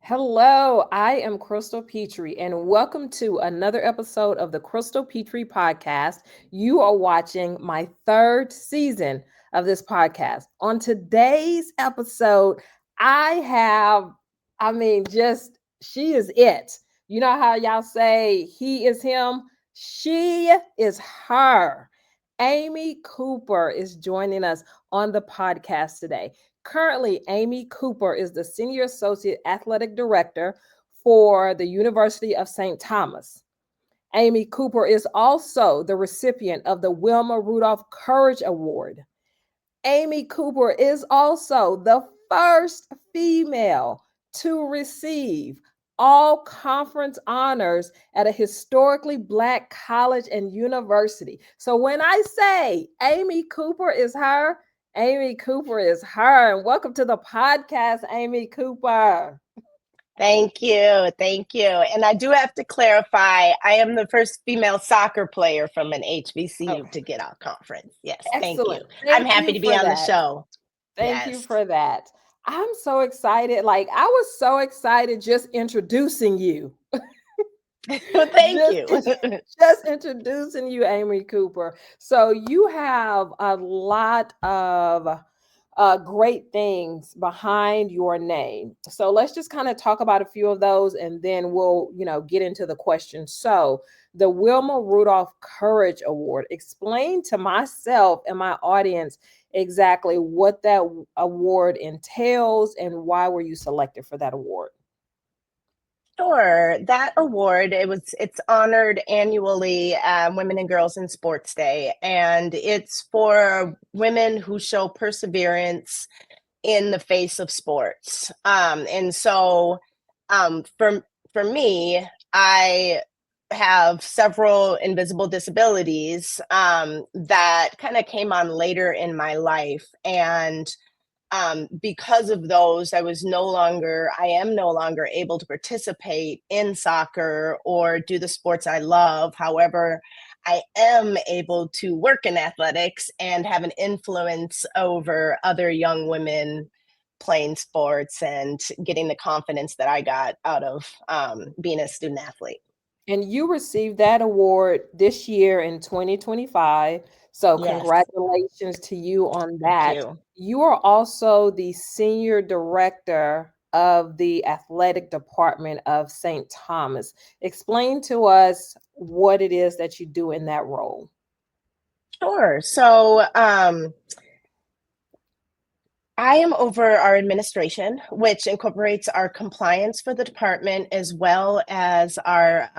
Hello, I am Crystal Petry, and welcome to another episode of the Crystal Petry Podcast. You are watching my third season of this podcast. On today's episode, I have, she is it. You know how y'all say he is him? She is her. Amy Cooper is joining us on the podcast today. Currently, Amy Cooper is the Senior Associate Athletic Director for the University of St. Thomas. Amy Cooper is also the recipient of the Wilma Rudolph Courage Award. Amy Cooper is also the first female to receive all conference honors at a historically Black college and university. So when I say Amy Cooper is her, Amy Cooper is her. And welcome to the podcast, Amy Cooper. Thank you. Thank you. And I do have to clarify, I am the first female soccer player from an HBCU to get our conference. Yes. Excellent. Thank you. I'm happy to be on the show. Thank you for that. I'm so excited. I was so excited just introducing you. Well, thank you. Just introducing you, Amy Cooper. So you have a lot of great things behind your name. So let's just kind of talk about a few of those, and then we'll, get into the questions. So the Wilma Rudolph Courage Award. Explain to myself and my audience exactly what that award entails and why were you selected for that award? Sure. That award, it's honored annually, Women and Girls in Sports Day, and it's for women who show perseverance in the face of sports. And so for me, I have several invisible disabilities that kind of came on later in my life, and because of those, I am no longer able to participate in soccer or do the sports I love. However, I am able to work in athletics and have an influence over other young women playing sports and getting the confidence that I got out of being a student athlete. And you received that award this year in 2025. So Yes. Congratulations to you on that. Thank you. You are also the senior director of the athletic department of St. Thomas. Explain to us what it is that you do in that role. Sure. So I am over our administration, which incorporates our compliance for the department as well as our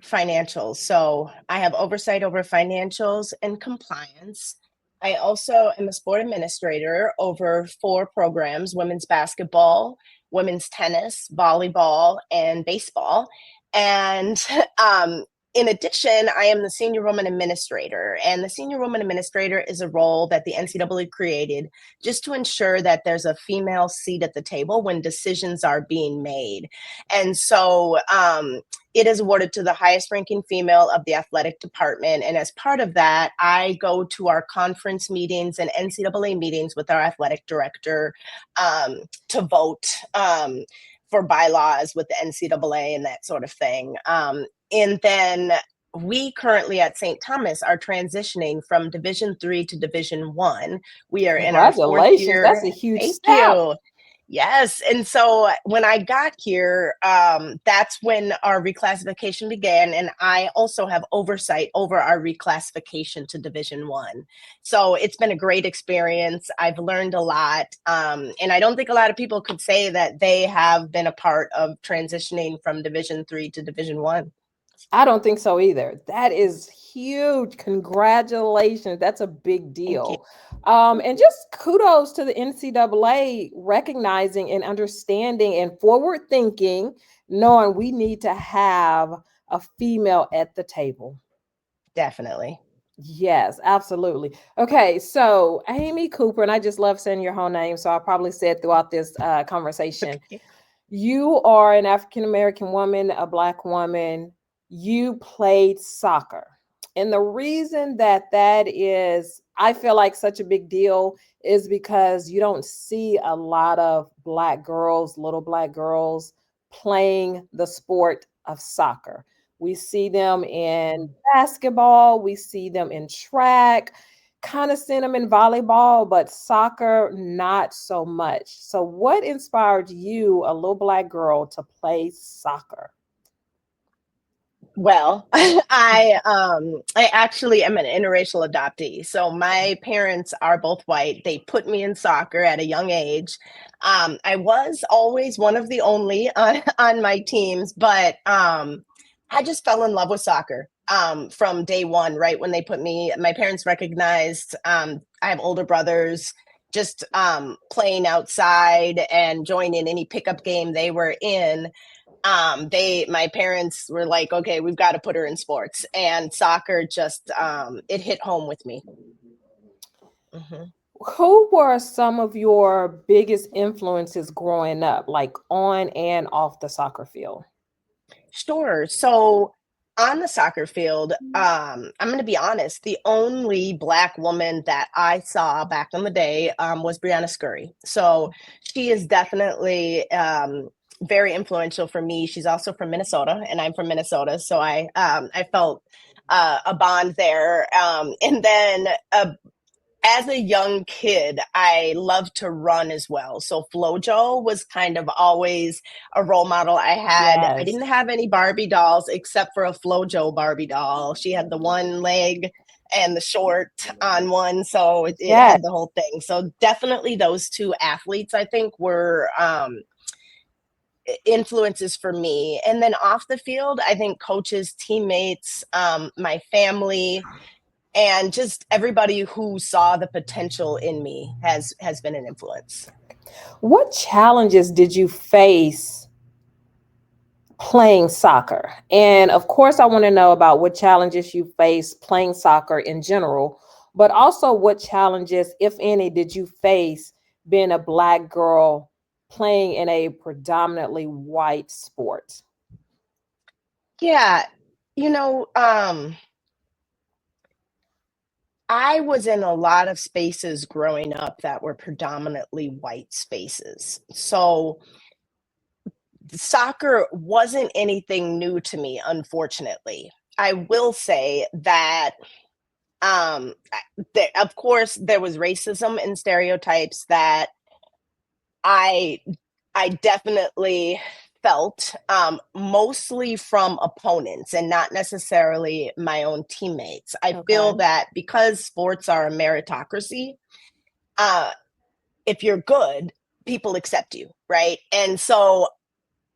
financials. So I have oversight over financials and compliance. I also am a sport administrator over 4 programs: women's basketball, women's tennis, volleyball, and baseball. And in addition, I am the senior woman administrator, and the senior woman administrator is a role that the NCAA created just to ensure that there's a female seat at the table when decisions are being made. And so it is awarded to the highest ranking female of the athletic department. And as part of that, I go to our conference meetings and NCAA meetings with our athletic director to vote for bylaws with the NCAA and that sort of thing. And then we currently at St. Thomas are transitioning from Division III to Division I. We are in our 4th year. That's a huge step. Thank you. Yes. And so when I got here, that's when our reclassification began. And I also have oversight over our reclassification to Division I. So it's been a great experience. I've learned a lot. And I don't think a lot of people could say that they have been a part of transitioning from Division III to Division I. I don't think so either. That is huge. Congratulations. That's a big deal. And just kudos to the NCAA recognizing and understanding and forward thinking, knowing we need to have a female at the table. Definitely. Yes, absolutely. Okay, so Amy Cooper, and I just love saying your whole name, so I'll probably say it throughout this conversation. You are an African-American woman, a Black woman. You played soccer. And the reason that is, I feel like such a big deal is because you don't see a lot of Black girls, little Black girls playing the sport of soccer. We see them in basketball, we see them in track, kind of seen them in volleyball, but soccer, not so much. So, what inspired you, a little Black girl, to play soccer? Well, I actually am an interracial adoptee. So my parents are both white. They put me in soccer at a young age. I was always one of the only on my teams, but I just fell in love with soccer from day one, right? When they put me, my parents recognized I have older brothers, just playing outside and joining any pickup game they were in. My parents were like, okay, we've got to put her in sports, and soccer just it hit home with me. Mhm. Who were some of your biggest influences growing up, like on and off the soccer field? Sure. So on the soccer field, I'm going to be honest, the only Black woman that I saw back in the day was Brianna Scurry. So she is definitely very influential for me. She's also from Minnesota, and I'm from Minnesota. So I felt a bond there. And then as a young kid, I loved to run as well. So FloJo was kind of always a role model I had. I Yes. didn't have any Barbie dolls except for a FloJo Barbie doll. She had the one leg and the short on one, so it Yes. had the whole thing. So definitely those two athletes, I think, were influences for me. And then off the field, I think coaches, teammates, my family, and just everybody who saw the potential in me has been an influence. What challenges did you face playing soccer? And of course, I want to know about what challenges you face playing soccer in general, but also what challenges, if any, did you face being a Black girl playing in a predominantly white sport? Yeah, you know, I was in a lot of spaces growing up that were predominantly white spaces. So soccer wasn't anything new to me, unfortunately. I will say that of course there was racism and stereotypes that I I definitely felt mostly from opponents and not necessarily my own teammates. I feel Okay. that because sports are a meritocracy, uh, if you're good, people accept you, right? And so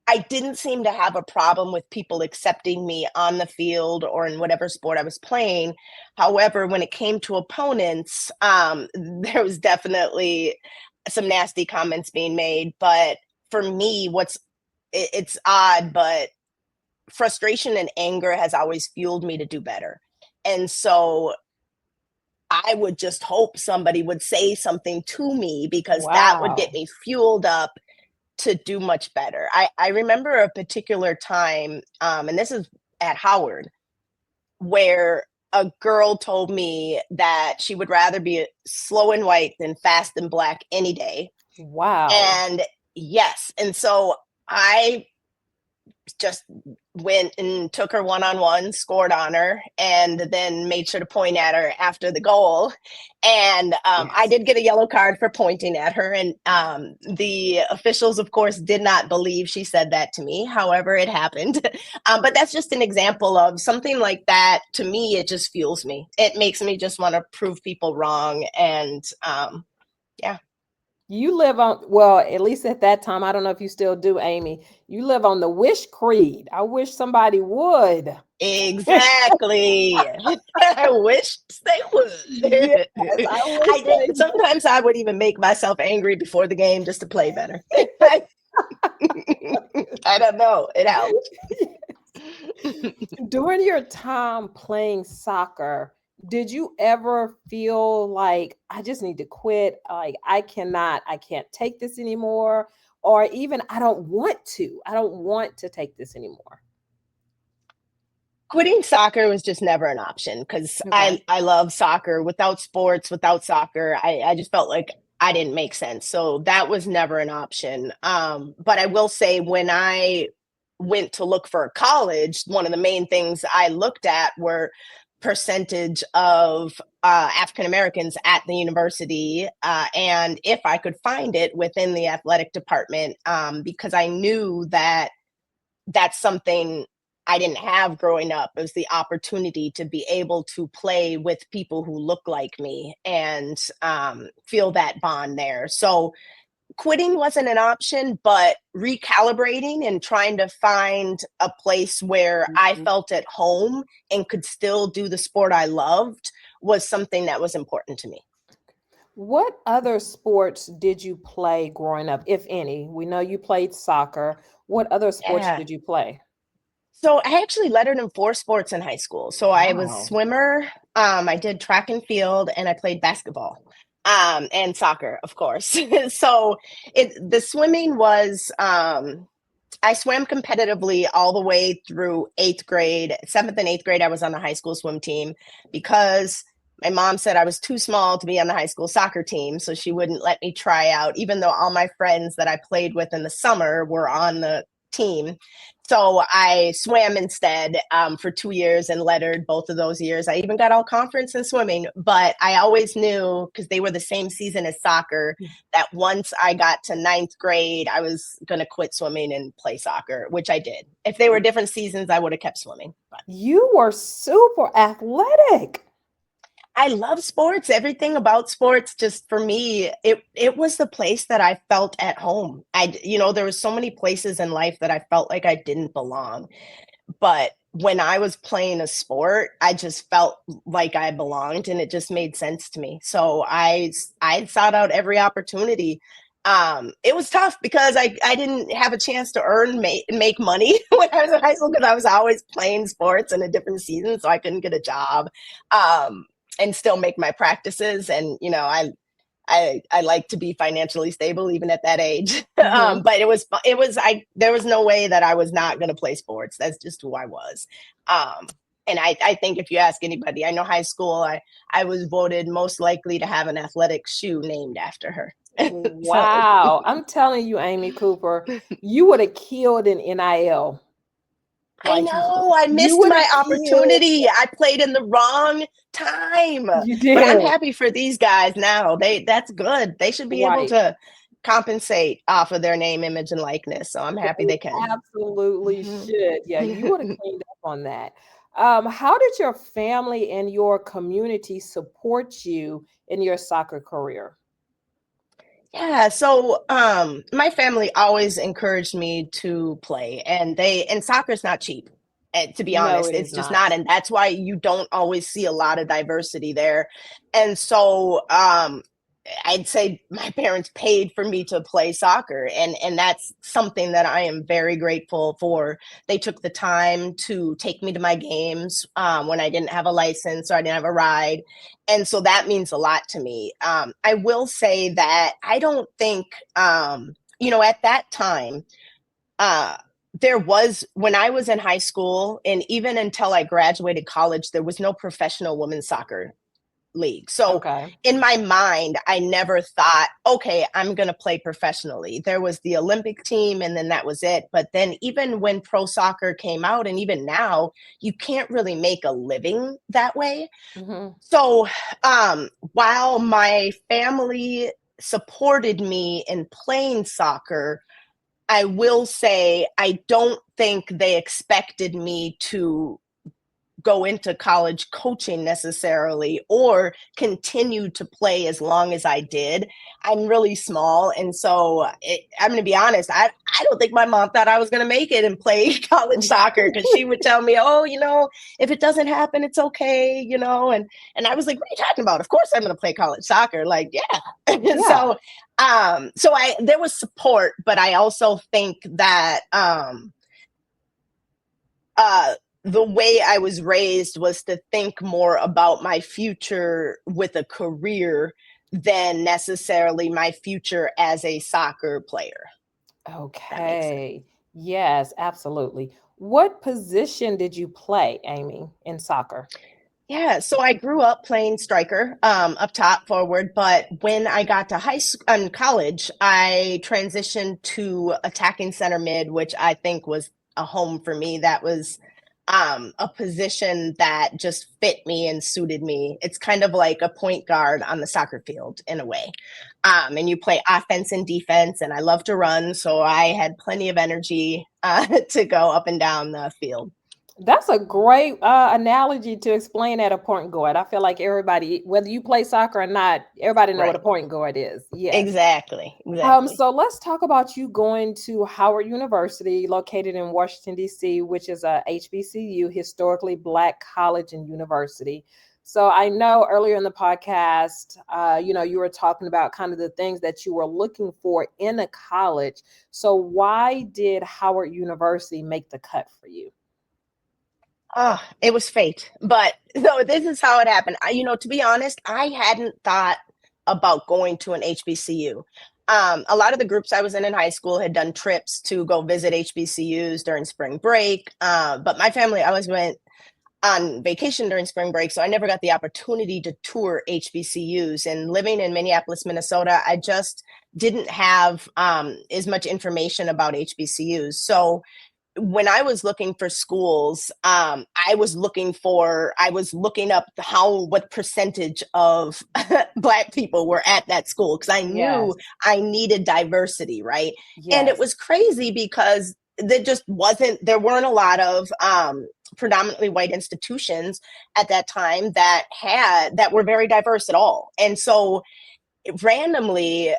I didn't seem to have a problem with people accepting me on the field or in whatever sport I was playing. However, when it came to opponents, there was definitely some nasty comments being made. But for me, it's odd, but frustration and anger has always fueled me to do better. And so I would just hope somebody would say something to me because that would get Wow. me fueled up to do much better. I remember a particular time, and this is at Howard, where a girl told me that she would rather be slow and white than fast and black any day. Wow. And yes, and so I just went and took her one on one, scored on her, and then made sure to point at her after the goal. And I Yes. did get a yellow card for pointing at her. And the officials, of course, did not believe she said that to me. However, it happened. But that's just an example of something like that. To me, it just fuels me. It makes me just want to prove people wrong. And yeah. You live on, well, at least at that time, I don't know if you still do, Amy. You live on the wish creed. I wish somebody would. Exactly. I wish they Yes, would. I wish I did. they Sometimes I would even make myself angry before the game just to play better. I don't know. It helped. During your time playing soccer, did you ever feel like I just need to quit? Like I can't take this anymore. Or even I don't want to take this anymore. Quitting soccer was just never an option because Okay. I love soccer. Without sports, without soccer, I just felt like I didn't make sense. So that was never an option. But I will say, when I went to look for a college, one of the main things I looked at were percentage of African Americans at the university, and if I could find it within the athletic department, because I knew that that's something I didn't have growing up. It was the opportunity to be able to play with people who look like me and feel that bond there. So quitting wasn't an option, but recalibrating and trying to find a place where I Mhm. felt at home and could still do the sport I loved was something that was important to me. What other sports did you play growing up, if any? We know you played soccer. What other sports Yeah. did you play? So I actually lettered in 4 sports in high school. So I was Wow. swimmer, I did track and field, and I played basketball, and soccer, of course. So the swimming was, I swam competitively all the way through 8th grade. 7th and 8th grade, I was on the high school swim team because my mom said I was too small to be on the high school soccer team, so she wouldn't let me try out, even though all my friends that I played with in the summer were on the team. So I swam instead, for 2 years and lettered both of those years. I even got all conference in swimming, but I always knew, because they were the same season as soccer, that once I got to 9th grade, I was going to quit swimming and play soccer, which I did. If they were different seasons, I would have kept swimming. But You were super athletic. I love sports. Everything about sports, just for me, it was the place that I felt at home. There was so many places in life that I felt like I didn't belong. But when I was playing a sport, I just felt like I belonged, and it just made sense to me. So I sought out every opportunity. It was tough because I didn't have a chance to make money when I was in high school, because I was always playing sports in a different season, so I couldn't get a job, and still make my practices. And I like to be financially stable even at that age. Mhm. But I there was no way that I was not going to play sports. That's just who I was. And I think if you ask anybody, I know high school, I was voted most likely to have an athletic shoe named after her. So Wow. I'm telling you, Amy Cooper, you would have killed an NIL. I Like know I you missed would have my killed. opportunity. I played in the wrong time, You but I'm did. happy for these guys now. That's good. They should be able Right. to compensate off of their name, image, and likeness. So I'm happy They they can. absolutely Mhm. should. Yeah, you would have cleaned up on that. How did your family and your community support you in your soccer career? Yeah, so my family always encouraged me to play, and soccer's not cheap. To be No, honest, it is it's just not. not, and that's why you don't always see a lot of diversity there. And so I'd say my parents paid for me to play soccer, and that's something that I am very grateful for. They took the time to take me to my games, when I didn't have a license or I didn't have a ride, and so that means a lot to me. I will say that I don't think, at that time, uh, there was, when I was in high school and even until I graduated college, there was no professional women's soccer league. So Okay. in my mind, I never thought, okay, I'm going to play professionally. There was the Olympic team, and then that was it. But then even when pro soccer came out, and even now, you can't really make a living that way. Hmm. So while my family supported me in playing soccer, I will say I don't think they expected me to go into college coaching necessarily, or continue to play as long as I did. I'm really small. And so I'm going to be honest, I don't think my mom thought I was going to make it and play college soccer, because she would tell me, oh, if it doesn't happen, it's okay, and I was like, what are you talking about? Of course I'm going to play college soccer. Like, yeah. Yeah. So there was support, but I also think that, uh, the way I was raised was to think more about my future with a career than necessarily my future as a soccer player. That makes sense. Okay. Yes, absolutely. What position did you play, Amy, in soccer? Yeah, so I grew up playing striker, up top forward, but when I got to high school and college, I transitioned to attacking center mid, which I think was a home for me. That was a position that just fit me and suited me. It's kind of like a point guard on the soccer field in a way. And you play offense and defense, and I love to run, so I had plenty of energy to go up and down the field. That's a great analogy to explain at a point guard. I feel like everybody, whether you play soccer or not, everybody know what a Right. point guard is. Yes. Exactly. Exactly. So let's talk about you going to Howard University, located in Washington, D.C., which is a HBCU, historically Black college and university. So I know earlier in the podcast, you were talking about kind of the things that you were looking for in a college. So why did Howard University make the cut for you? Oh, it was fate. But so this is how it happened. To be honest, I hadn't thought about going to an HBCU. A lot of the groups I was in high school had done trips to go visit HBCUs during spring break. But my family always went on vacation during spring break, so I never got the opportunity to tour HBCUs. And living in Minneapolis, Minnesota, I just didn't have as much information about HBCUs. So when I was looking for schools, I was looking up what percentage of Black people were at that school, because I knew I needed diversity, right? And it Yes. was crazy because there weren't a lot of predominantly white institutions at that time that were very diverse at all. And so randomly,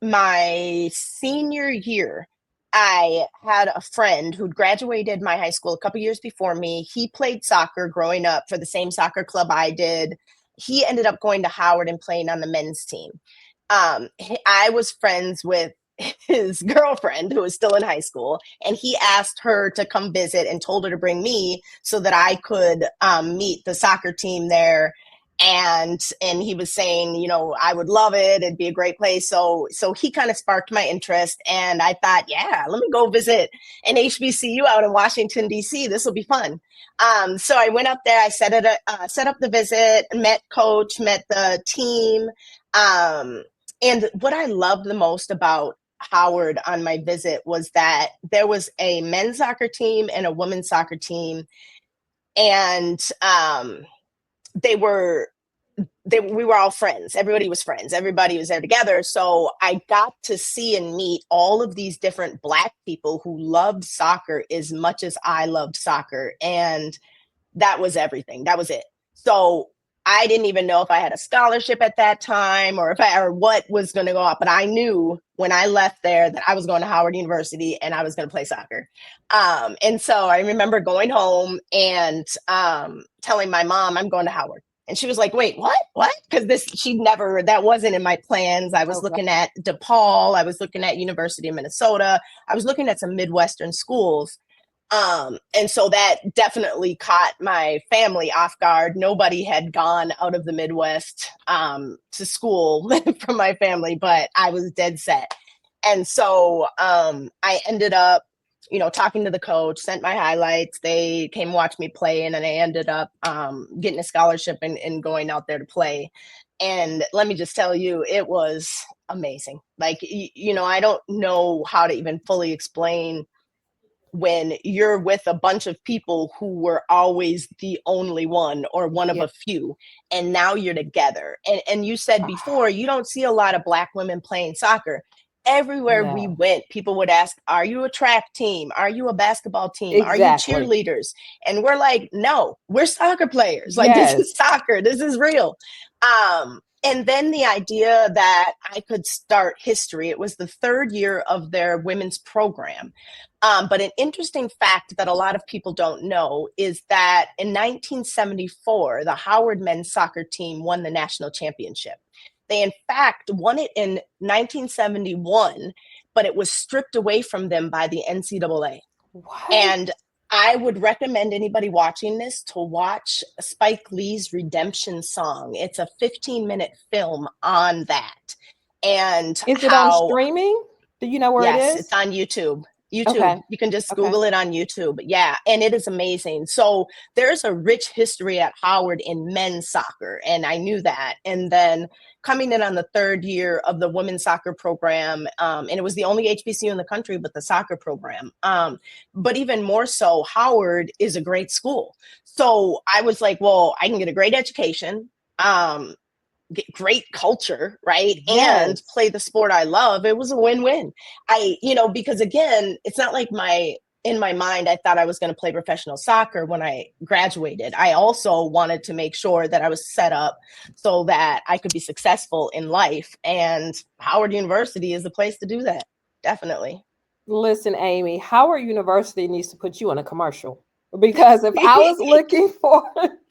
my senior year, I had a friend who'd graduated my high school a couple years before me. He played soccer growing up for the same soccer club I did. He ended up going to Howard and playing on the men's team. I was friends with his girlfriend, who was still in high school, and he asked her to come visit and told her to bring me so that I could meet the soccer team there. And he was saying, I would love it, it'd be a great place. So he kind of sparked my interest, and I thought, yeah, let me go visit an HBCU out in Washington, D.C. This will be fun. So I went up there, I set up the visit, met coach, met the team. And what I loved the most about Howard on my visit was that there was a men's soccer team and a women's soccer team. And we were all friends. Everybody was friends. Everybody was there together. So I got to see and meet all of these different Black people who loved soccer as much as I loved soccer. And that was everything. That was it. So I didn't even know if I had a scholarship at that time or what was going to go up. But I knew when I left there that I was going to Howard University and I was going to play soccer. And so I remember going home and telling my mom, I'm going to Howard. And she was like, wait, what? Because that wasn't in my plans. I was looking at DePaul. I was looking at University of Minnesota. I was looking at some Midwestern schools. And so that definitely caught my family off guard. Nobody had gone out of the Midwest to school from my family, but I was dead set. And so I ended up, talking to the coach, sent my highlights. They came watch me play, and then I ended up getting a scholarship and going out there to play. And let me just tell you, it was amazing. Like, I don't know how to even fully explain when you're with a bunch of people who were always the only one or one of a few, and now you're together. And you said before, you don't see a lot of Black women playing soccer. Everywhere we went, people would ask, are you a track team? Are you a basketball team? Are you cheerleaders? And we're like, no, we're soccer players. Like, this is soccer. This is real. And then the idea that I could start history, it was the third year of their women's program. But an interesting fact that a lot of people don't know is that in 1974, the Howard men's soccer team won the national championship. They, in fact, won it in 1971, but it was stripped away from them by the NCAA. What? And I would recommend anybody watching this to watch Spike Lee's Redemption Song. It's a 15-minute film on that. And is it on streaming? Do you know where it is? Yes, it's on YouTube. YouTube. Okay. You can just Okay. Google it on YouTube. Yeah, and it is amazing. So there's a rich history at Howard in men's soccer, and I knew that. And then coming in on the third year of the women's soccer program, and it was the only HBCU in the country with the soccer program. But even more so, Howard is a great school. So I was like, well, I can get a great education. Get great culture, right? And Yes. play the sport I love. It was a win-win. Because again, it's not like in my mind, I thought I was going to play professional soccer when I graduated. I also wanted to make sure that I was set up so that I could be successful in life. And Howard University is the place to do that. Definitely. Listen, Amy, Howard University needs to put you in a commercial because if I was looking for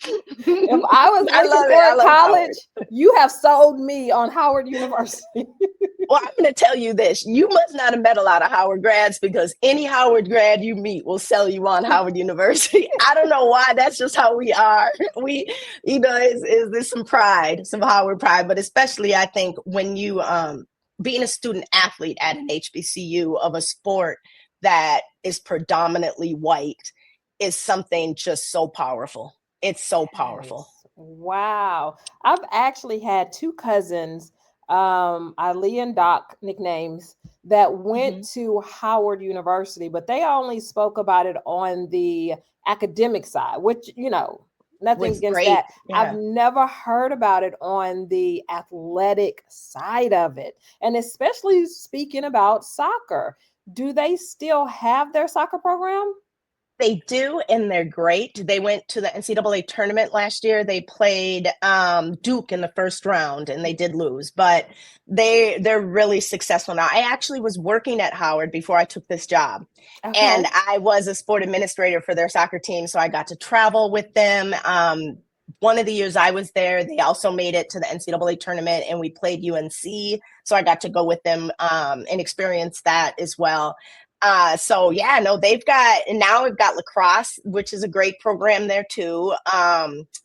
if I was I looking love it. for I a love college, Howard. you have sold me on Howard University. Well, I'm going to tell you this. You must not have met a lot of Howard grads because any Howard grad you meet will sell you on Howard University. I don't know why. That's just how we are. We, there's some pride, some Howard pride, but especially I think when you, being a student athlete at an HBCU of a sport that is predominantly white is something just so powerful. It's so powerful. Yes. Wow. I've actually had two cousins, Ali and Doc nicknames, that went Mhm. to Howard University, but they only spoke about it on the academic side, which, nothing Was against great. that. I've Yeah. never heard about it on the athletic side of it. And especially speaking about soccer, do they still have their soccer program? They do, and they're great. They went to the NCAA tournament last year. They played Duke in the first round, and they did lose, but they're really successful now. I actually was working at Howard before I took this job, and Okay. I was a sport administrator for their soccer team, so I got to travel with them. One of the years I was there, they also made it to the NCAA tournament, and we played UNC, so I got to go with them and experience that as well. So yeah, no, now we've got lacrosse, which is a great program there too.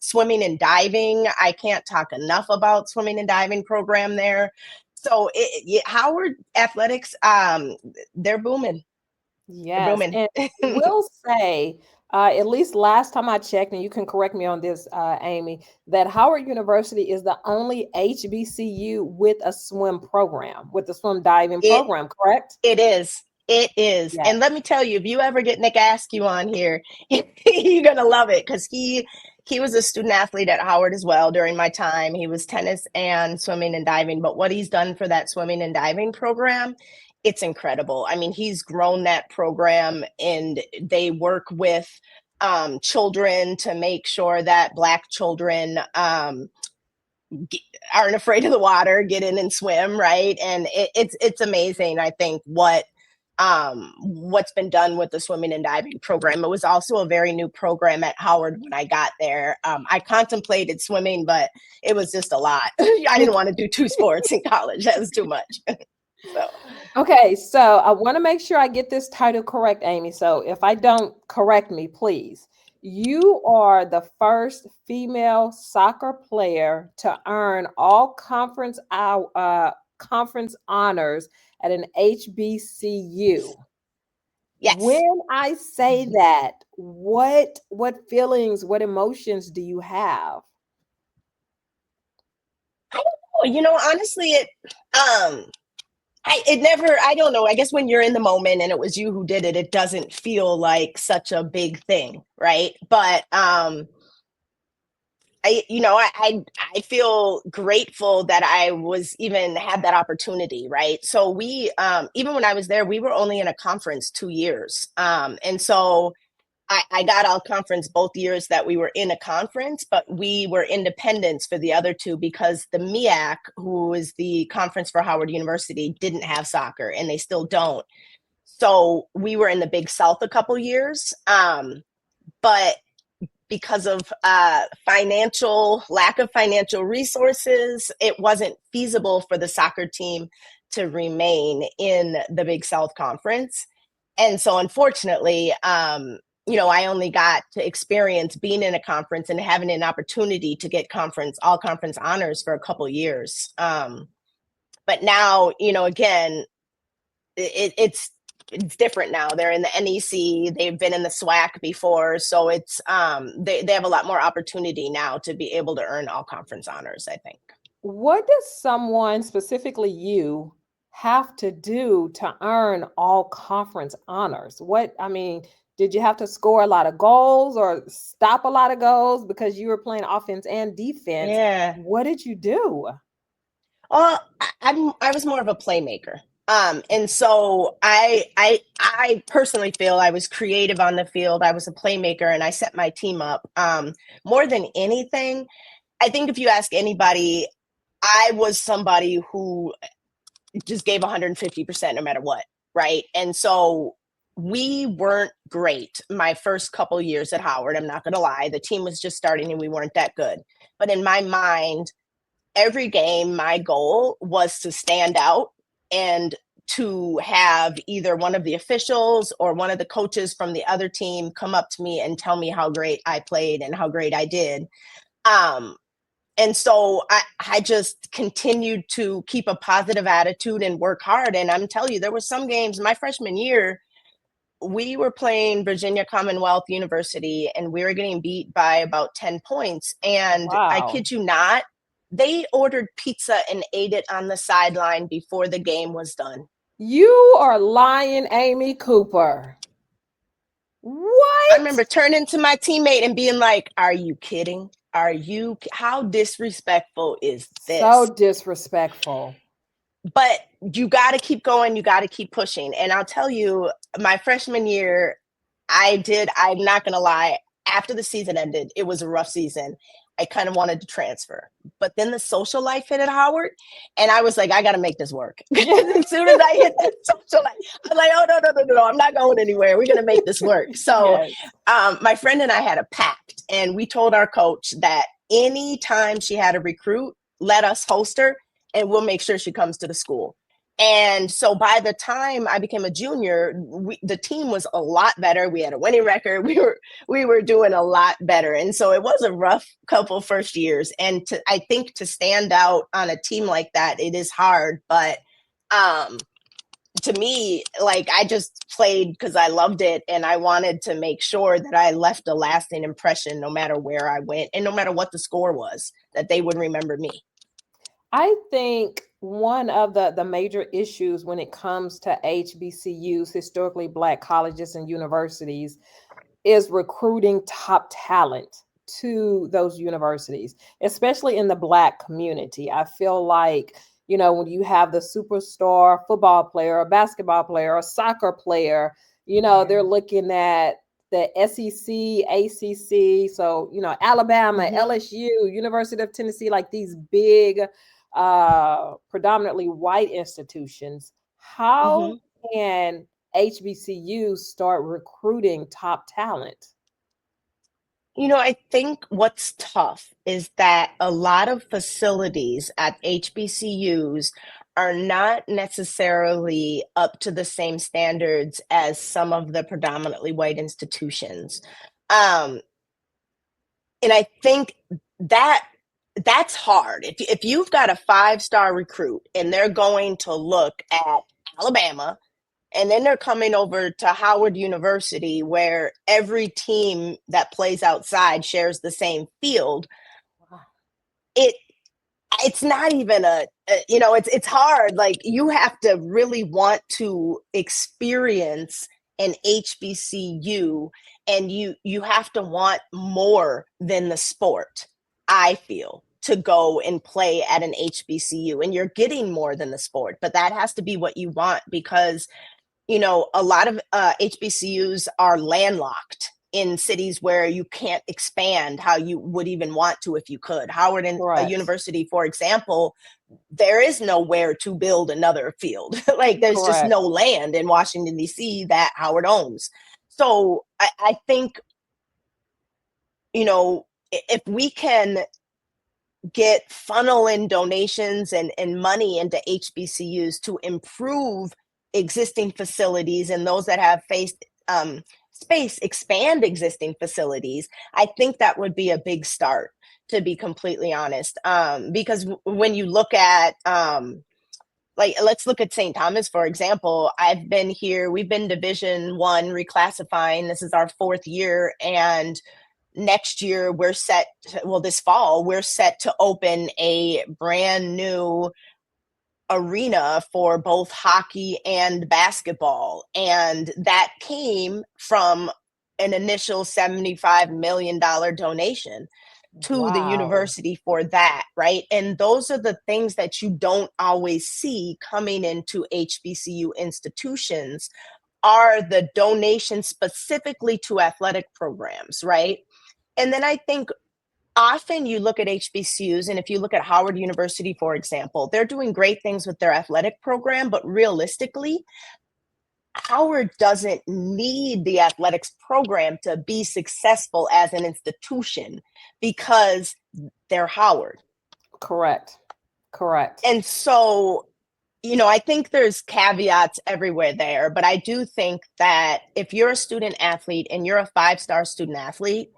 Swimming and diving. I can't talk enough about swimming and diving program there. So Howard athletics, they're booming. They're Yes, booming. and will say, at least last time I checked, and you can correct me on this, Amy, that Howard University is the only HBCU with a swim program, with a swim diving It program, correct? It is. It is. Yeah. And let me tell you, if you ever get Nick Askew on here, you're gonna love it because he was a student athlete at Howard as well during my time. He was tennis and swimming and diving. But what he's done for that swimming and diving program, it's incredible. I mean, he's grown that program and they work with children to make sure that Black children aren't afraid of the water, get in and swim, right? And it's amazing. I think what's been done with the swimming and diving program. It was also a very new program at Howard when I got there. I contemplated swimming, but it was just a lot. I didn't want to do two sports in college. That was too much. So Okay, so I want to make sure I get this title correct, Amy. So if I don't, correct me, please. You are the first female soccer player to earn all conference honors at an HBCU. yes. When I say that, what feelings, what emotions do you have? Honestly, um I don't know. I guess when you're in the moment and it was you who did it, it doesn't feel like such a big thing, right? But I feel grateful that I was even had that opportunity, right? So we even when I was there, we were only in a conference 2 years. And so I got all conference both years that we were in a conference, but we were independents for the other two because the MEAC, who is the conference for Howard University, didn't have soccer and they still don't. So we were in the Big South a couple years. But because of lack of financial resources, it wasn't feasible for the soccer team to remain in the Big South Conference. And so unfortunately, I only got to experience being in a conference and having an opportunity to get all conference honors for a couple years. But now, again, it's it's different now. They're in the NEC. They've been in the SWAC before. So it's they have a lot more opportunity now to be able to earn all conference honors, I think. What does someone, specifically you, have to do to earn all conference honors? Did you have to score a lot of goals or stop a lot of goals because you were playing offense and defense? Yeah. What did you do? Well, I was more of a playmaker. And so I personally feel I was creative on the field. I was a playmaker and I set my team up. More than anything, I think if you ask anybody, I was somebody who just gave 150% no matter what, right? And so we weren't great my first couple years at Howard. I'm not going to lie. The team was just starting and we weren't that good. But in my mind, every game, my goal was to stand out and to have either one of the officials or one of the coaches from the other team come up to me and tell me how great I played and how great I did. And so I just continued to keep a positive attitude and work hard. And I'm telling you, there were some games my freshman year, we were playing Virginia Commonwealth University and we were getting beat by about 10 points. And I Wow. kid you not, they ordered pizza and ate it on the sideline before the game was done. You are lying, Amy Cooper. What? I remember turning to my teammate and being like, are you kidding? How disrespectful is this? So disrespectful. But you got to keep going. You got to keep pushing. And I'll tell you, my freshman year, I'm not going to lie. After the season ended, it was a rough season. I kind of wanted to transfer. But then the social life hit at Howard. And I was like, I got to make this work. As soon as I hit the social life, I was like, oh, no, I'm not going anywhere. We're going to make this work. So yes. My friend and I had a pact. And we told our coach that anytime she had a recruit, let us host her. And we'll make sure she comes to the school. And so by the time I became a junior, the team was a lot better. We had a winning record. We were doing a lot better. And so it was a rough couple first years. And I think to stand out on a team like that, it is hard. But to me, like, I just played because I loved it. And I wanted to make sure that I left a lasting impression no matter where I went and no matter what the score was, that they would remember me. I think one of the major issues when it comes to HBCUs, historically Black colleges and universities, is recruiting top talent to those universities, especially in the Black community. I feel like, when you have the superstar football player, or basketball player, or soccer player, they're looking at the SEC, ACC, so, Alabama, LSU, University of Tennessee, like these big predominantly white institutions. How can HBCUs start recruiting top talent? I think what's tough is that a lot of facilities at HBCUs are not necessarily up to the same standards as some of the predominantly white institutions. And I think that's hard. If you've got a 5-star recruit and they're going to look at Alabama and then they're coming over to Howard University where every team that plays outside shares the same field, it's not even it's hard. Like, you have to really want to experience an HBCU and you have to want more than the sport, I feel, to go and play at an HBCU. And you're getting more than the sport, but that has to be what you want because, a lot of HBCUs are landlocked in cities where you can't expand how you would even want to if you could. Howard University, for example, there is nowhere to build another field. Like, there's just no land in Washington, D.C. that Howard owns. So I think, if we can get funnel in donations and money into HBCUs to improve existing facilities and those that have faced space, expand existing facilities, I think that would be a big start, to be completely honest. Because when you look at like, let's look at St. Thomas, for example. I've been here, we've been Division I reclassifying. This is our 4th year. And next year this fall, we're set to open a brand new arena for both hockey and basketball. And that came from an initial $75 million donation to the university for that, right? And those are the things that you don't always see coming into HBCU institutions, are the donations specifically to athletic programs, right? And then I think often you look at HBCUs, and if you look at Howard University, for example, they're doing great things with their athletic program, but realistically, Howard doesn't need the athletics program to be successful as an institution because they're Howard. Correct. And so, I think there's caveats everywhere there, but I do think that if you're a student athlete and you're a 5-star student athlete,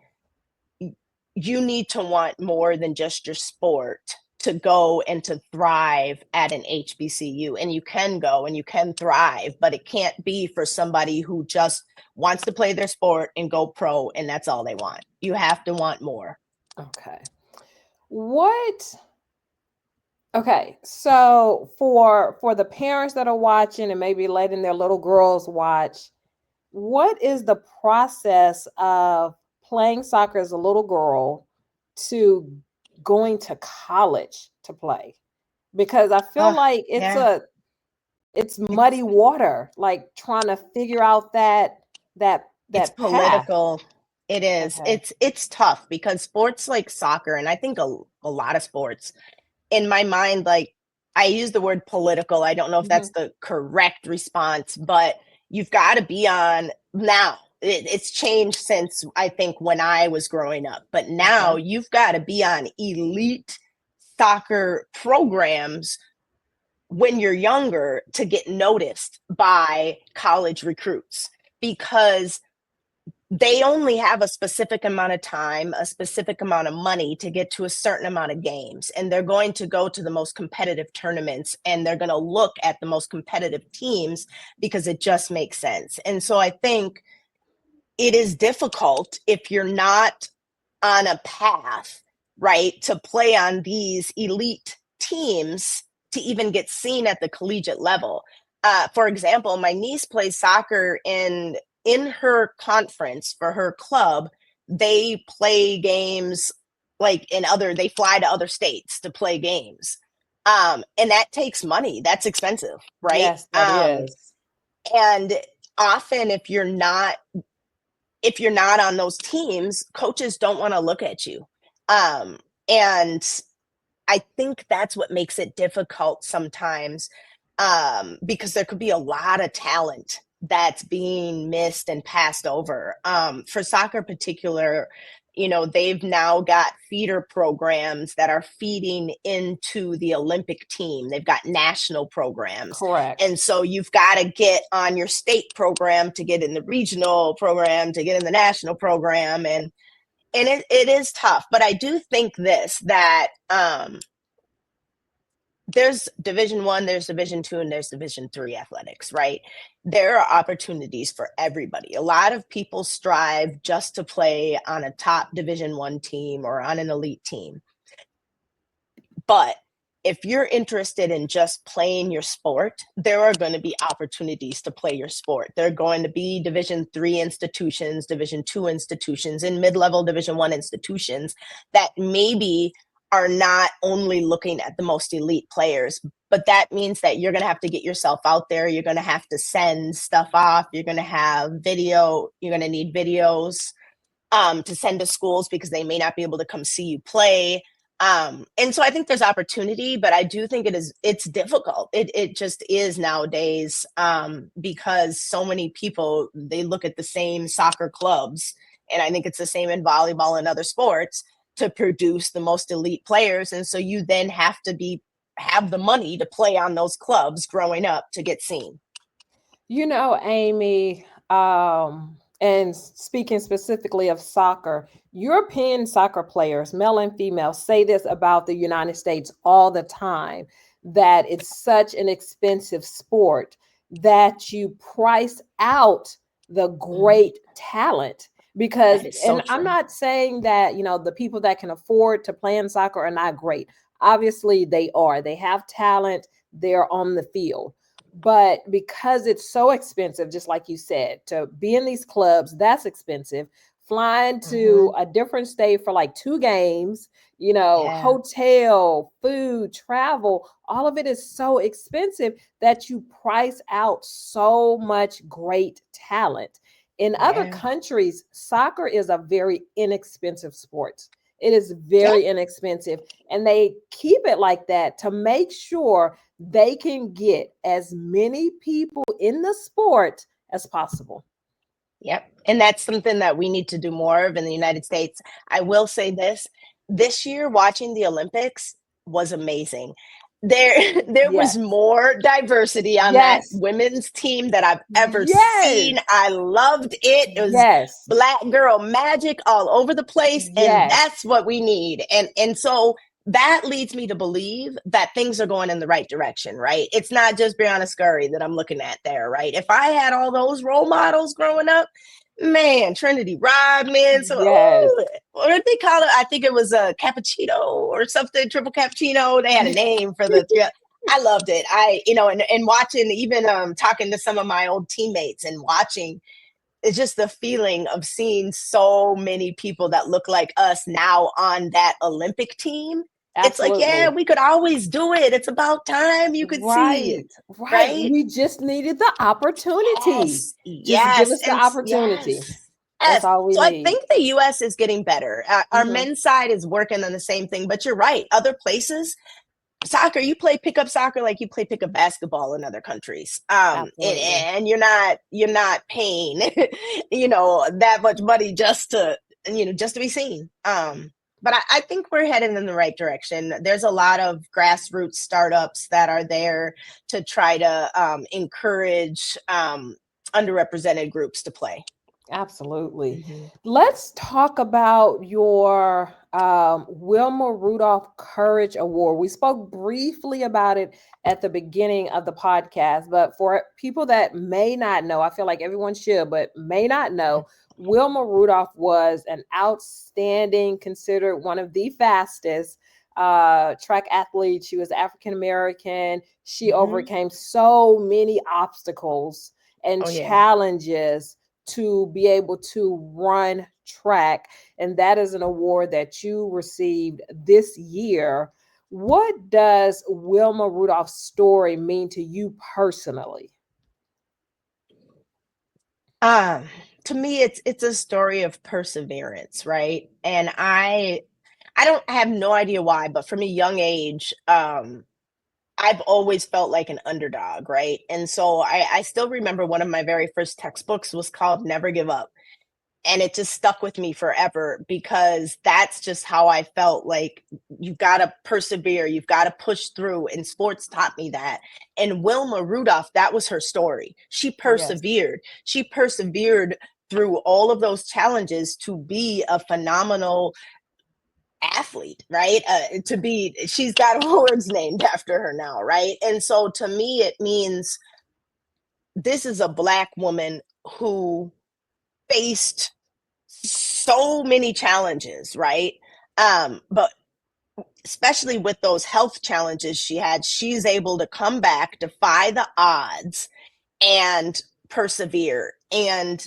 you need to want more than just your sport to go and to thrive at an HBCU. And you can go and you can thrive, but it can't be for somebody who just wants to play their sport and go pro, and that's all they want. You have to want more. Okay, so for the parents that are watching and maybe letting their little girls watch, what is the process of playing soccer as a little girl to going to college to play? Because I feel like it's muddy water, like trying to figure out that it's path. Political. It is. Okay. It's tough because sports like soccer, and I think a lot of sports, in my mind, like, I use the word political. I don't know if that's the correct response, but you've got to be on now. It's changed since, I think, when I was growing up, but now you've got to be on elite soccer programs when you're younger to get noticed by college recruits, because they only have a specific amount of time, a specific amount of money to get to a certain amount of games. And they're going to go to the most competitive tournaments, and they're going to look at the most competitive teams because it just makes sense. And so I think it is difficult if you're not on a path, right, to play on these elite teams to even get seen at the collegiate level. For example, my niece plays soccer in her conference for her club. They play games like they fly to other states to play games. And that takes money. That's expensive, right? Yes, that is. And often if you're not on those teams, coaches don't want to look at you. And I think that's what makes it difficult sometimes, because there could be a lot of talent that's being missed and passed over. For soccer in particular, they've now got feeder programs that are feeding into the Olympic team. They've got national programs. Correct. And so you've got to get on your state program to get in the regional program, to get in the national program. And it is tough. But I do think that there's Division I, there's Division II, and there's Division III athletics, right? There are opportunities for everybody. A lot of people strive just to play on a top Division I team or on an elite team. But if you're interested in just playing your sport, there are going to be opportunities to play your sport. There are going to be Division III institutions, Division II institutions, and mid-level Division I institutions that maybe are not only looking at the most elite players, but that means that you're going to have to get yourself out there. You're going to have to send stuff off. You're going to have video. You're going to need videos to send to schools because they may not be able to come see you play. And so I think there's opportunity, but I do think it's difficult. It just is nowadays, because so many people, they look at the same soccer clubs, and I think it's the same in volleyball and other sports, to produce the most elite players. And so you then have to have the money to play on those clubs growing up to get seen. Amy, and speaking specifically of soccer, European soccer players, male and female, say this about the United States all the time. that it's such an expensive sport that you price out the Mhm. great talent. Because, That is so and I'm true. not saying that, the people that can afford to play in soccer are not great. Obviously, they are. They have talent, they're on the field. But because it's so expensive, just like you said, to be in these clubs, that's expensive. Flying to Mhm. a different state for like two games, Yeah. hotel, food, travel, all of it is so expensive that you price out so much great talent. In other Yeah. countries, soccer is a very inexpensive sport. It is Yeah. very inexpensive, and they keep it like that to make sure they can get as many people in the sport as possible. Yep. And that's something that we need to do more of in the United States. I will say this year watching the Olympics was amazing. There was Yes. more diversity on that Yes. women's team that I've ever Yes. seen. I loved it. It was Yes. black girl magic all over the place, and Yes. that's what we need. And so that leads me to believe that things are going in the right direction, right? It's not just Brianna Scurry that I'm looking at there, right? If I had all those role models growing up, man, Trinity Rodman. So, Yes. what did they call it? I think it was a cappuccino or something, triple cappuccino. They had a name for the three. I loved it. And watching, even talking to some of my old teammates and watching, it's just the feeling of seeing so many people that look like us now on that Olympic team. It's like, yeah, Absolutely. we could always do it. It's about time you could see, Right. Right. right? We just needed the opportunity. Yes, Just give yes, us the and opportunity. yes, That's yes. all we So I need. think the U.S. is getting better. Our Hmm. men's side is working on the same thing, but you're right. Other places, soccer, you play pickup soccer like you play pickup basketball in other countries. Absolutely. And you're not paying, that much money just to be seen. But I think we're heading in the right direction. There's a lot of grassroots startups that are there to try to encourage underrepresented groups to play. Absolutely. Mhm. Let's talk about your Wilma Rudolph Courage Award. We spoke briefly about it at the beginning of the podcast, but for people that may not know, I feel like everyone should, but may not know, Wilma Rudolph was an outstanding, considered one of the fastest track athletes. She was African American. She Mhm. overcame so many obstacles and Oh yeah. challenges to be able to run track. And that is an award that you received this year. What does Wilma Rudolph's story mean to you personally? Um, to me, it's a story of perseverance, right? And I don't I have no idea why, but from a young age, I've always felt like an underdog, right? And so I still remember one of my very first textbooks was called Never Give Up. And it just stuck with me forever because that's just how I felt. Like, you've got to persevere, you've got to push through. And sports taught me that. And Wilma Rudolph, that was her story. She Yes. persevered. She persevered through all of those challenges to be a phenomenal athlete, right? She's got awards named after her now, right? And so to me, it means this is a Black woman who faced so many challenges, right? But especially with those health challenges she had, she's able to come back, defy the odds, and persevere. And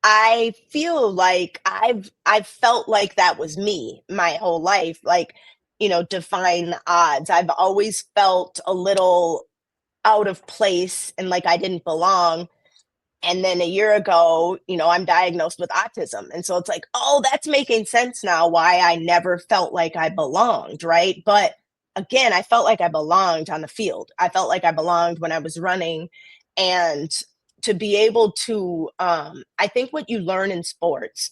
I feel like I've felt like that was me my whole life, like, defying the odds. I've always felt a little out of place and like I didn't belong. And then a year ago, I'm diagnosed with autism. And so it's like, oh, that's making sense now why I never felt like I belonged, right? But again, I felt like I belonged on the field. I felt like I belonged when I was running. And to be able to, I think what you learn in sports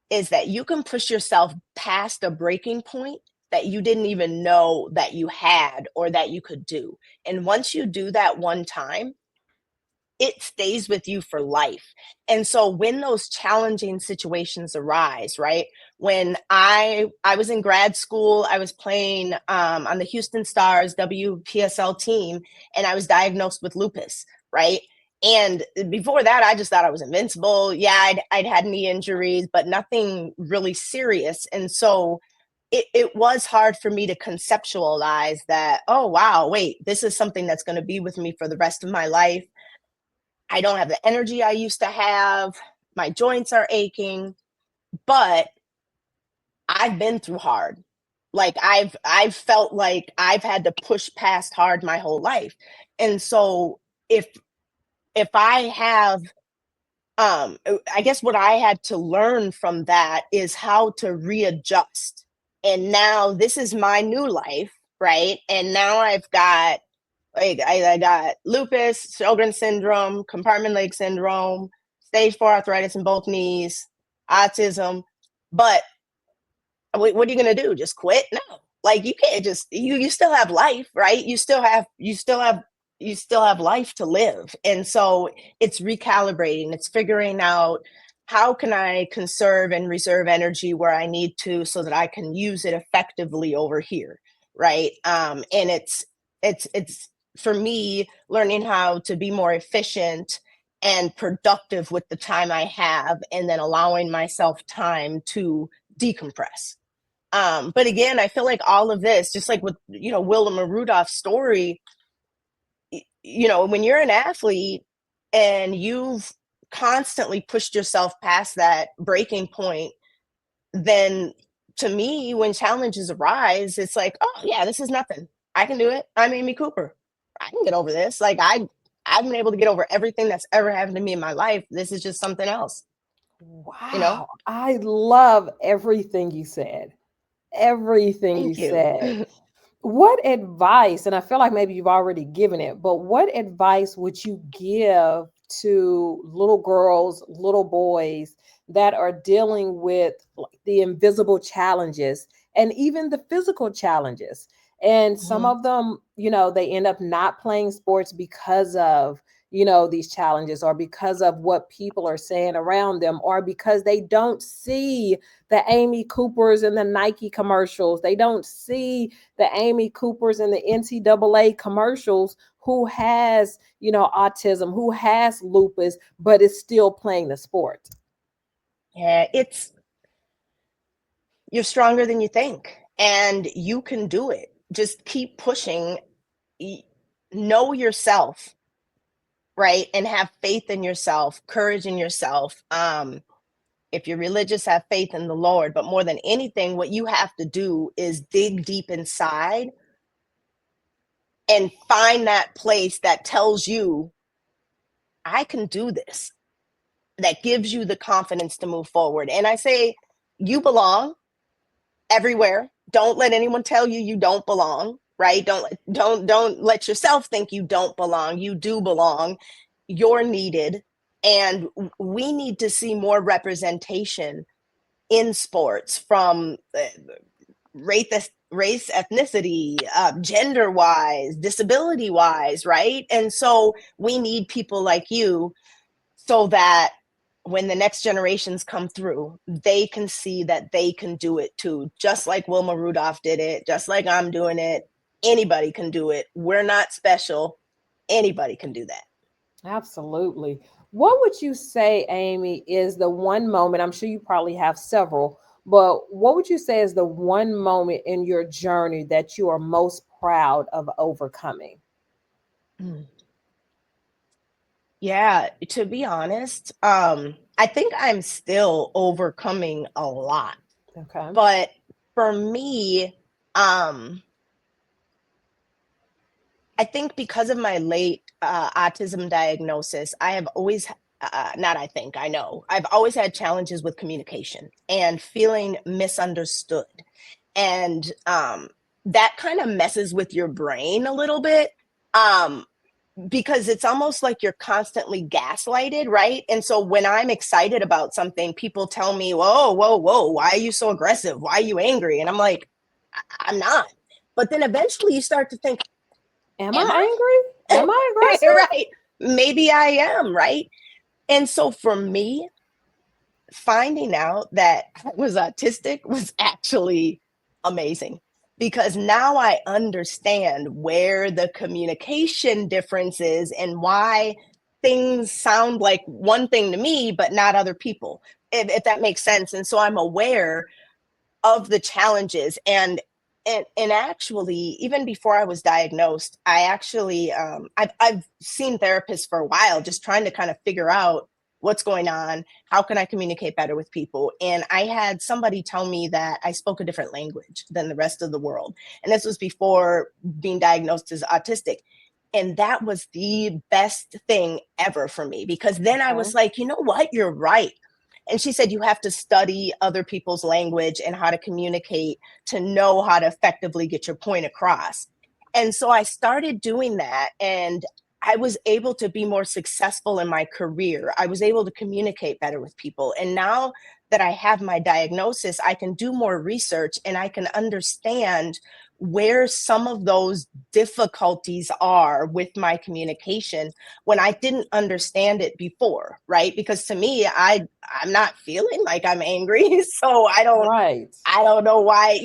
is that you can push yourself past a breaking point that you didn't even know that you had or that you could do. And once you do that one time, it stays with you for life. And so when those challenging situations arise, right? when I was in grad school, I was playing on the Houston Stars WPSL team, and I was diagnosed with lupus, right? And before that, I just thought I was invincible. Yeah, I'd had knee injuries, but nothing really serious. And so it was hard for me to conceptualize that, oh, wow, wait, this is something that's going to be with me for the rest of my life. I don't have the energy I used to have. My joints are aching, but I've been through hard. Like I've felt like I've had to push past hard my whole life. And so if I have I guess what I had to learn from that is how to readjust. And now this is my new life, right? And now I've got like I got lupus, Sjogren's syndrome, compartment leg syndrome, stage 4 arthritis in both knees, autism. But what are you going to do? Just quit? No. Like you can't just you still have life, right? You still have life to live. And so it's recalibrating, it's figuring out how can I conserve and reserve energy where I need to so that I can use it effectively over here, right? And it's for me learning how to be more efficient and productive with the time I have, and then allowing myself time to decompress. But again, I feel like all of this, just like with, Wilma Rudolph's story, when you're an athlete and you've constantly pushed yourself past that breaking point, then to me, when challenges arise, it's like, oh yeah, this is nothing. I can do it. I'm Amy Cooper. I can get over this. Like I've been able to get over everything that's ever happened to me in my life. This is just something else. Wow. I love everything you said. Everything you Thank you. said. What advice, and I feel like maybe you've already given it, but what advice would you give to little girls, little boys that are dealing with the invisible challenges and even the physical challenges? And some Mhm. of them, they end up not playing sports because of, these challenges, or because of what people are saying around them, or because they don't see the Amy Coopers and the Nike commercials. They don't see the Amy Coopers and the NCAA commercials who has, autism, who has lupus, but is still playing the sport. Yeah, you're stronger than you think, and you can do it. Just keep pushing. Know yourself, right? And have faith in yourself, courage in yourself. If you're religious, have faith in the Lord. But more than anything, what you have to do is dig deep inside and find that place that tells you, I can do this, that gives you the confidence to move forward. And I say, you belong everywhere. Don't let anyone tell you you don't belong, right? Don't let yourself think you don't belong. You do belong. You're needed. And we need to see more representation in sports from race, ethnicity, gender wise, disability wise, right? And so we need people like you so that when the next generations come through, they can see that they can do it too. Just like Wilma Rudolph did it, just like I'm doing it. Anybody can do it. We're not special. Anybody can do that. Absolutely. What would you say, Amy, is the one moment? I'm sure you probably have several, but what would you say is the one moment in your journey that you are most proud of overcoming? Mm. Yeah, to be honest, I think I'm still overcoming a lot. Okay. But for me, um, I think because of my late autism diagnosis, I have always, not I think, I know, I've always had challenges with communication and feeling misunderstood. And that kind of messes with your brain a little bit. Because it's almost like you're constantly gaslighted, right? And so when I'm excited about something, people tell me, whoa, whoa, whoa, why are you so aggressive? Why are you angry? And I'm like, I'm not. But then eventually you start to think, Am am I I? angry? Am I aggressive? Right. Maybe I am, right? And so for me, finding out that I was autistic was actually amazing, because now I understand where the communication difference is and why things sound like one thing to me, but not other people, if that makes sense. And so I'm aware of the challenges. And actually, even before I was diagnosed, I actually I've seen therapists for a while, just trying to kind of figure out what's going on, how can I communicate better with people. And I had somebody tell me that I spoke a different language than the rest of the world, and this was before being diagnosed as autistic. And that was the best thing ever for me, because then I was like, you know what, you're right. And she said, you have to study other people's language and how to communicate to know how to effectively get your point across. And so I started doing that, and I was able to be more successful in my career. I was able to communicate better with people. And now that I have my diagnosis, I can do more research and I can understand where some of those difficulties are with my communication when I didn't understand it before, right? Because to me, I'm not feeling like I'm angry, so Right. I don't know why,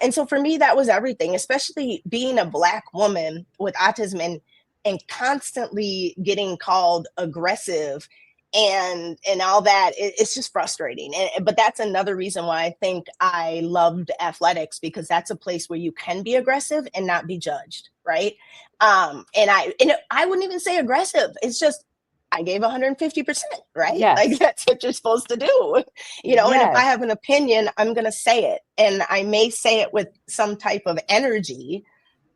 and so for me that was everything, especially being a Black woman with autism, and constantly getting called aggressive and all that. It's just frustrating. But that's another reason why I think I loved athletics, because that's a place where you can be aggressive and not be judged, right? And I wouldn't even say aggressive. It's just I gave 150%, right? Like Yes. that's what you're supposed to do. And if I Yes. have an opinion, I'm going to say it, and I may say it with some type of energy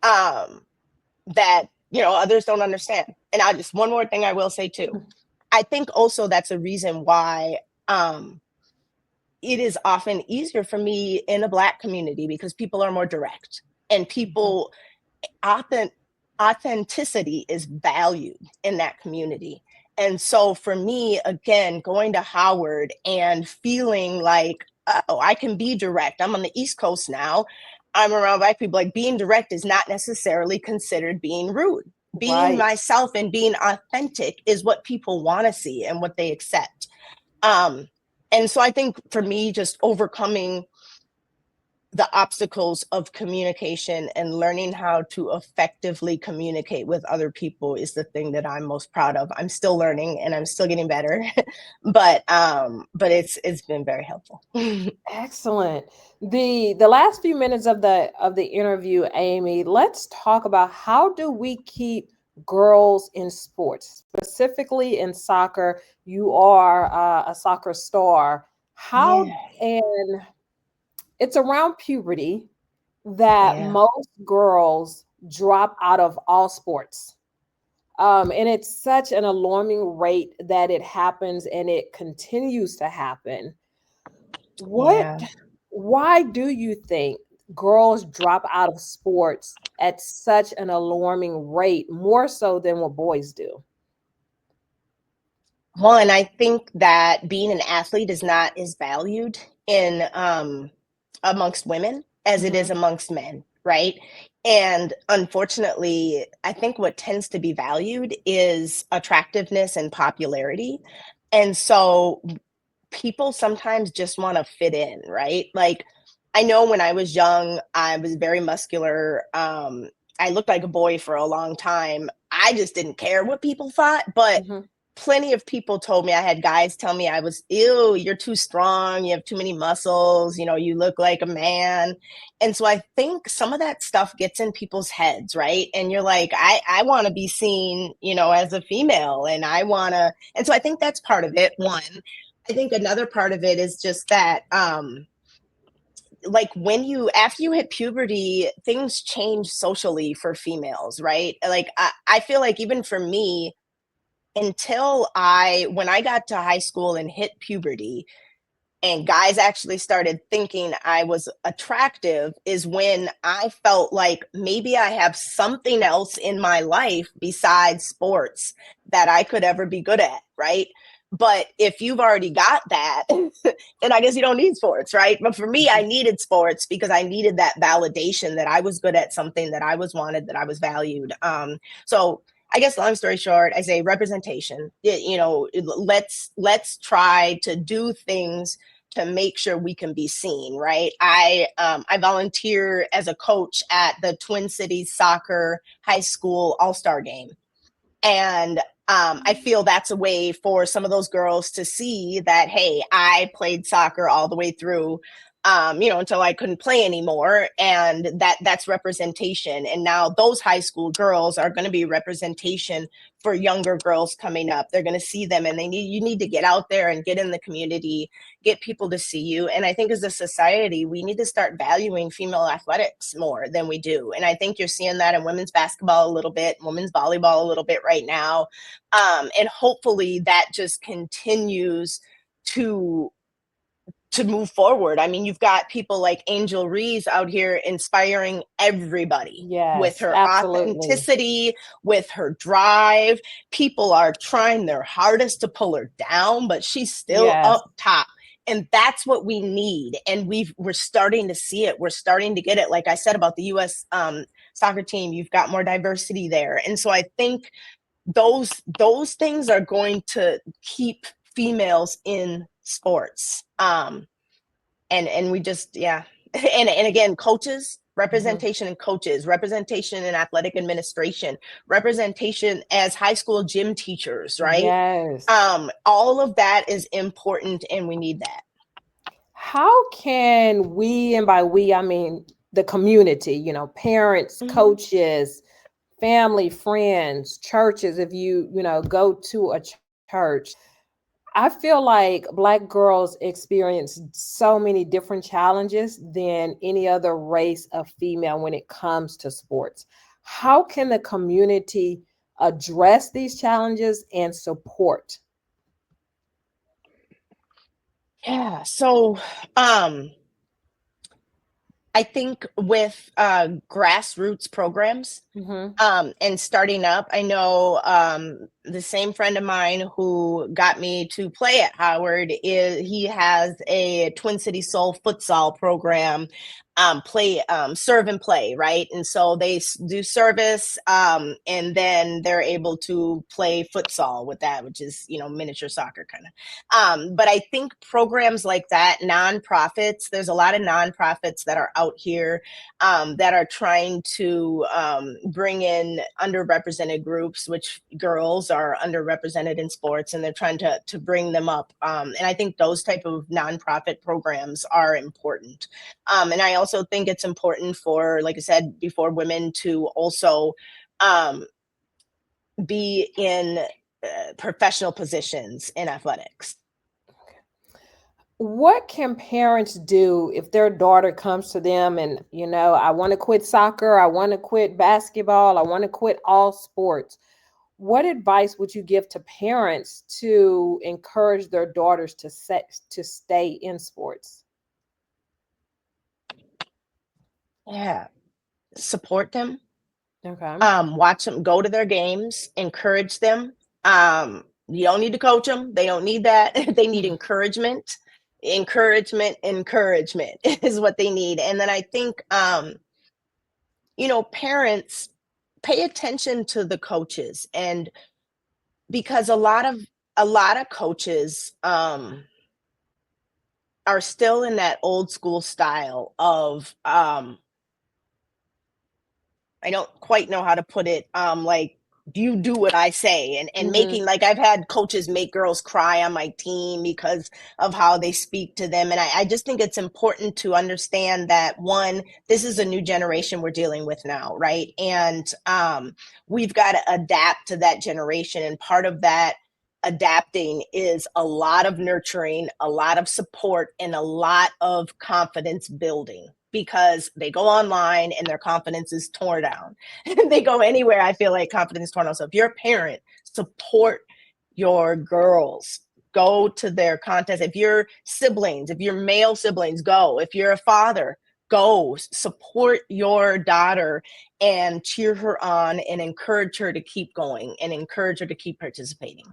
that others don't understand. And I just one more thing I will say too. I think also that's a reason why it is often easier for me in a Black community, because people are more direct, and people authenticity is valued in that community. And so for me, again, going to Howard and feeling like, oh, I can be direct. I'm on the East Coast now. I'm around Black people. Like, being direct is not necessarily considered being rude. Being Right. myself and being authentic is what people want to see and what they accept. And so I think for me, just overcoming the obstacles of communication and learning how to effectively communicate with other people is the thing that I'm most proud of. I'm still learning and I'm still getting better, but it's been very helpful. Excellent. The last few minutes of the interview, Amy, let's talk about how do we keep girls in sports, specifically in soccer. You are a soccer star. How Yeah, and it's around puberty that yeah, most girls drop out of all sports. And it's such an alarming rate that it happens and it continues to happen. What, yeah. why do you think girls drop out of sports at such an alarming rate, more so than what boys do? Well, and I think that being an athlete is not as valued in amongst women as it is Hmm. amongst men, right? And unfortunately, I think what tends to be valued is attractiveness and popularity. And so people sometimes just want to fit in, right? Like, I know when I was young, I was very muscular. I looked like a boy for a long time. I just didn't care what people thought, but Hmm. plenty of people told me, I had guys tell me I was, ew, you're too strong, you have too many muscles, you look like a man. And so I think some of that stuff gets in people's heads, right? And you're like, I want to be seen, as a female, and and so I think that's part of it. One, I think another part of it is just that like when you after you hit puberty, things change socially for females, right? Like I feel like even for me, until when I got to high school and hit puberty, and guys actually started thinking I was attractive, is when I felt like maybe I have something else in my life besides sports that I could ever be good at, right? But if you've already got that, then I guess you don't need sports, right? But for me, I needed sports because I needed that validation that I was good at something, that I was wanted, that I was valued. So I guess long story short, I say representation. Let's try to do things to make sure we can be seen, right? I volunteer as a coach at the Twin Cities Soccer High School All-Star Game. And I feel that's a way for some of those girls to see that, hey, I played soccer all the way through, until I couldn't play anymore. And that's representation. And now those high school girls are going to be representation for younger girls coming up. They're going to see them, and you need to get out there and get in the community, get people to see you. And I think as a society, we need to start valuing female athletics more than we do. And I think you're seeing that in women's basketball a little bit, women's volleyball a little bit right now. And hopefully that just continues to move forward. I mean, you've got people like Angel Reese out here inspiring everybody with Yes, her absolutely. authenticity, with her drive. People are trying their hardest to pull her down, but she's still Yes. up top. And that's what we need. And we're starting to see it. We're starting to get it. Like I said about the U.S. Soccer team, you've got more diversity there. And so I think those things are going to keep females in sports. And we just, yeah. And again, coaches, representation in coaches, representation in athletic administration, representation as high school gym teachers, right? Yes. All of that is important, and we need that. How can we, and by we, I mean the community, parents, coaches, family, friends, churches, if you go to a church, I feel like Black girls experience so many different challenges than any other race of female when it comes to sports. How can the community address these challenges and support? Yeah. So, I think with grassroots programs, and starting up, I know the same friend of mine who got me to play at Howard he has a Twin City Soul futsal program, serve and play, right? And so they do service, and then they're able to play futsal with that, which is miniature soccer kind of. But I think programs like that, nonprofits, there's a lot of nonprofits that are out here that are trying to bring in underrepresented groups, which girls are underrepresented in sports, and they're trying to bring them up. And I think those type of nonprofit programs are important. And I also think it's important for, like I said before, women to also be in professional positions in athletics. What can parents do if their daughter comes to them and, I want to quit soccer, I want to quit basketball, I want to quit all sports? What advice would you give to parents to encourage their daughters to stay in sports? Yeah. Support them. Okay. Watch them go to their games, encourage them. You don't need to coach them. They don't need that. They need encouragement is what they need. And then I think, parents, pay attention to the coaches, and because a lot of coaches, are still in that old school style of, I don't quite know how to put it. Like, you do what I say, and making, like, I've had coaches make girls cry on my team because of how they speak to them. And I just think it's important to understand that, one, this is a new generation we're dealing with now, right? And we've got to adapt to that generation. And part of that adapting is a lot of nurturing, a lot of support, and a lot of confidence building, because they go online and their confidence is torn down. They go anywhere, I feel like confidence is torn down. So if you're a parent, support your girls. Go to their contests. If you're male siblings, go. If you're a father, go. Support your daughter and cheer her on and encourage her to keep going and encourage her to keep participating.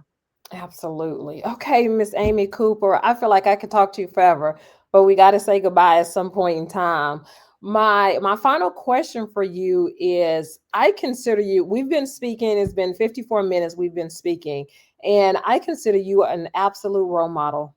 Absolutely. Okay, Miss Amy Cooper, I feel like I could talk to you forever, but we got to say goodbye at some point in time. My final question for you is, I consider you, we've been speaking, it's been 54 minutes we've been speaking, and I consider you an absolute role model,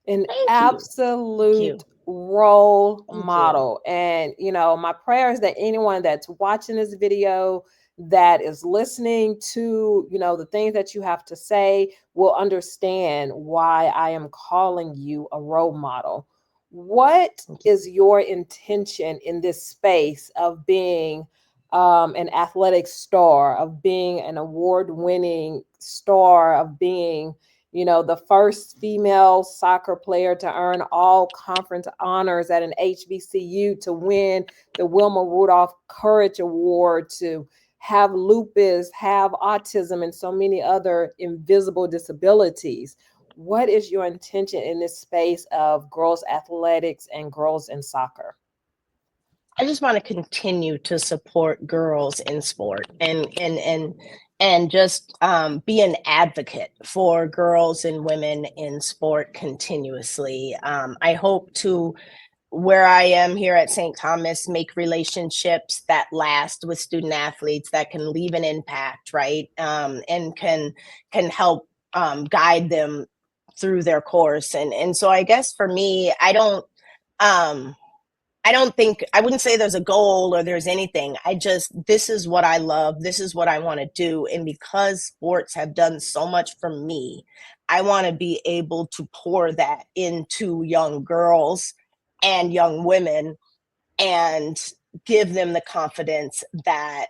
an Thank you. Thank you. absolute role Thank you. model. And my prayer is that anyone that's watching this video, that is listening to the things that you have to say, will understand why I am calling you a role model. What Thank you. is your intention in this space of being an athletic star, of being an award winning star, of being the first female soccer player to earn all conference honors at an HBCU, to win the Wilma Rudolph Courage Award, to have lupus, have autism, and so many other invisible disabilities? What is your intention in this space of girls athletics and girls in soccer? I just want to continue to support girls in sport and just be an advocate for girls and women in sport continuously. I hope to, where I am here at St. Thomas, make relationships that last with student athletes that can leave an impact, right? And can help guide them through their course. And so I guess for me, um, I don't think, I wouldn't say there's a goal or there's anything. This is what I love. This is what I want to do. And because sports have done so much for me, I want to be able to pour that into young girls and young women and give them the confidence that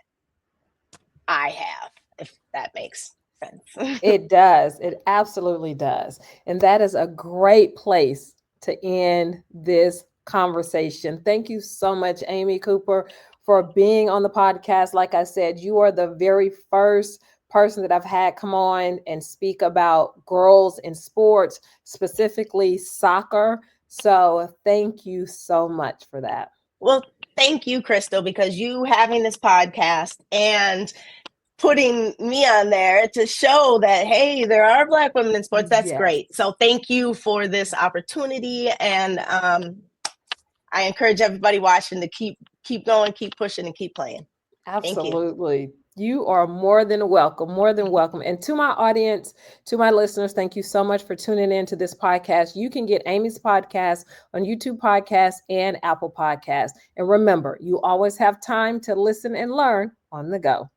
I have, if that makes sense. It does. It absolutely does. And that is a great place to end this conversation. Thank you so much, Amy Cooper, for being on the podcast. Like I said, you are the very first person that I've had come on and speak about girls in sports, specifically soccer. So thank you so much for that. Well, thank you, Crystal, because you having this podcast and putting me on there to show that, hey, there are Black women in sports. That's Yes, great. So thank you for this opportunity. And I encourage everybody watching to keep going, keep pushing, and keep playing. Thank you. absolutely. You are more than welcome, more than welcome. And to my audience, to my listeners, thank you so much for tuning in to this podcast. You can get Amy's podcast on YouTube Podcasts and Apple Podcasts. And remember, you always have time to listen and learn on the go.